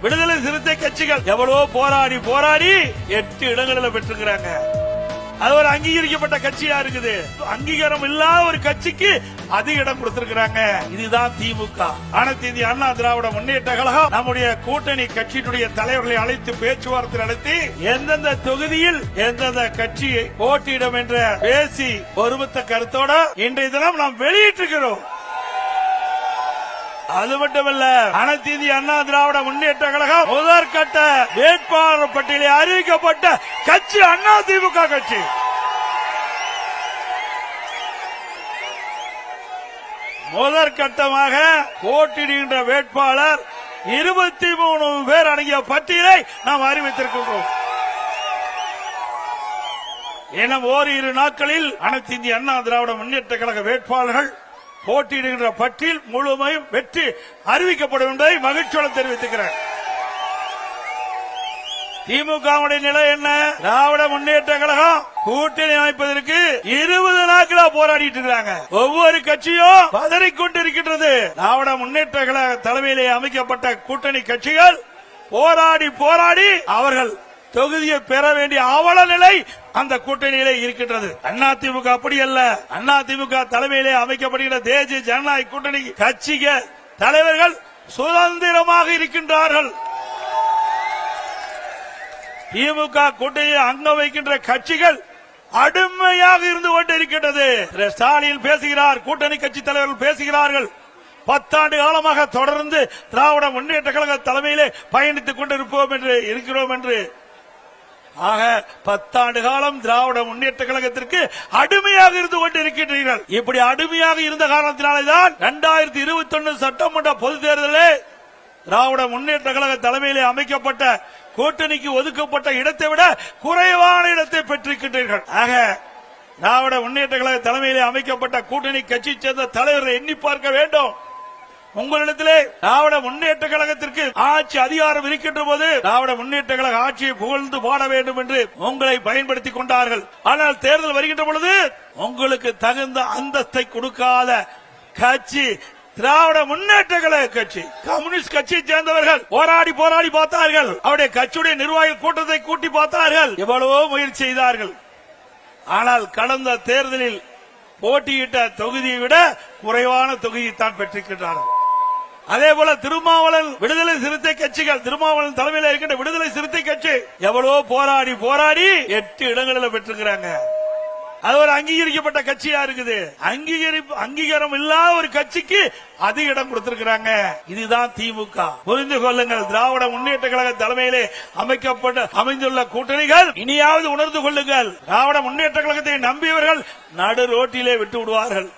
விடுதலை சிறுத்தை கட்சிகள் எவ்வளவோ போராடி போராடி 8 இடங்களில் பெற்றிருக்கிறாங்க. அது ஒரு அங்கீகரிக்கப்பட்ட கட்சியா இருக்குது. அங்கீகாரம் இல்லாத ஒரு கட்சிக்கு அதிக இடம் கொடுத்திருக்கிறாங்க. இதுதான் திமுக. அனைத்து இந்திய அண்ணா திராவிட முன்னேற்ற கழகம் நம்முடைய கூட்டணி கட்சியினுடைய தலைவர்களை அழைத்து பேச்சுவார்த்தை நடத்தி எந்தெந்த தொகுதியில் எந்தெந்த கட்சியை போட்டியிடும் என்ற பேசி ஒருமித்த கருத்தோட இன்றைய தினம் நாம் வெளியிட்டிருக்கிறோம். அது மட்டுமல்ல, அனைத்து இந்திய அண்ணா திராவிட முன்னேற்ற கழகம் முதற்கட்ட வேட்பாளர் பட்டியலில் அறிவிக்கப்பட்ட கட்சி அண்ணா திமுக கட்சி. முதற்கட்டமாக போட்டியிடுகின்ற வேட்பாளர் 23 பேர் அடங்கிய பட்டியலை நாம் அறிவித்திருக்கிறோம். இன்னும் ஓரிரு நாட்களில் அனைத்து இந்திய அண்ணா திராவிட முன்னேற்ற கழக வேட்பாளர்கள் போட்டியிடுகின்ற பட்டியல் முழுமையும் வெற்றி அறிவிக்கப்படும் என்பதை மகிழ்ச்சியோடு தெரிவித்துக்கிறேன். திமுகவுடைய நிலை என்ன? திராவிட முன்னேற்ற கழகம் கூட்டணி அமைப்பதற்கு 20 நாட்களா போராடிட்டு இருக்காங்க. ஒவ்வொரு கட்சியும் பதறிக்கொண்டிருக்கின்றது. திராவிட முன்னேற்ற கழக தலைமையிலே அமைக்கப்பட்ட கூட்டணி கட்சிகள் போராடி போராடி அவர்கள் தொகுதியை பெற வேண்டிய அவல நிலை அந்த கூட்டணியிலே இருக்கின்றது. அதிமுக அப்படி அல்ல. அதிமுக தலைமையிலே அமைக்கப்படுகிற தேசிய ஜனநாயக கூட்டணி கட்சிகள் தலைவர்கள் சுதந்திரமாக இருக்கின்றார்கள். திமுக கூட்டணியில் அங்கம் வைக்கின்ற கட்சிகள் அடிமையாக இருந்து கொண்டிருக்கின்றது. ஸ்டாலின் பேசுகிறார், கூட்டணி கட்சி தலைவர்கள் பேசுகிறார்கள். 10 ஆண்டு காலமாக தொடர்ந்து திராவிட முன்னேற்ற கழக தலைமையிலே பயணித்துக் கொண்டிருப்போம் என்று இருக்கிறோம் என்று. ஆக 10 ஆண்டு காலம் திராவிட முன்னேற்ற கழகத்திற்கு அடிமையாக இருந்து கொண்டிருக்கின்றீர்கள். இப்படி அடிமையாக இருந்த காரணத்தினால்தான் 2021 சட்டமன்ற பொதுத் தேர்தலில் திராவிட முன்னேற்ற கழக தலைமையிலே அமைக்கப்பட்ட கூட்டணிக்கு ஒதுக்கப்பட்ட இடத்தை விட குறைவான இடத்தை பெற்றிருக்கின்றீர்கள். ஆக திராவிட முன்னேற்ற கழக தலைமையிலே அமைக்கப்பட்ட கூட்டணி கட்சி சேர்ந்த தலைவர்களை எண்ணி பார்க்க வேண்டும். உங்களிடத்திலே திராவிட முன்னேற்ற கழகத்திற்கு ஆட்சி அதிகாரம் இருக்கின்ற போது திராவிட முன்னேற்ற கழக ஆட்சியை புகழ்ந்து பாட வேண்டும் என்று உங்களை பயன்படுத்திக் கொண்டார்கள். ஆனால் தேர்தல் வருகின்ற பொழுது உங்களுக்கு தகுந்த அந்தஸ்தை கொடுக்காத கட்சி திராவிட முன்னேற்ற கழக கட்சி. கம்யூனிஸ்ட் கட்சியை சேர்ந்தவர்கள் போராடி போராடி பார்த்தார்கள். அவருடைய கட்சியுடைய நிர்வாகிகள் கூட்டத்தை கூட்டி பார்த்தார்கள். எவ்வளவோ முயற்சி செய்தார்கள். ஆனால் கடந்த தேர்தலில் போட்டியிட்ட தொகுதியை விட குறைவான தொகுதியைத்தான் பெற்றிருக்கின்றார்கள். அதே போல திருமாவளவன் விடுதலை சிறுத்தை கட்சிகள், திருமாவளவன் தலைமையில் இருக்கின்ற விடுதலை சிறுத்தை கட்சி எவ்வளவோ போராடி போராடி 8 இடங்களில் பெற்றிருக்கிறாங்க. அது ஒரு அங்கீகரிக்கப்பட்ட கட்சியா இருக்குது. அங்கீகாரம் இல்லாத ஒரு கட்சிக்கு அதிக இடம் கொடுத்திருக்கிறாங்க. இதுதான் திமுக. புரிந்து கொள்ளுங்கள். திராவிட முன்னேற்ற கழக தலைமையிலே அமைந்துள்ள கூட்டணிகள் இனியாவது உணர்ந்து கொள்ளுங்கள். திராவிட முன்னேற்ற கழகத்தை நம்பியவர்கள் நடு ரோட்டிலே விட்டு விடுவார்கள்.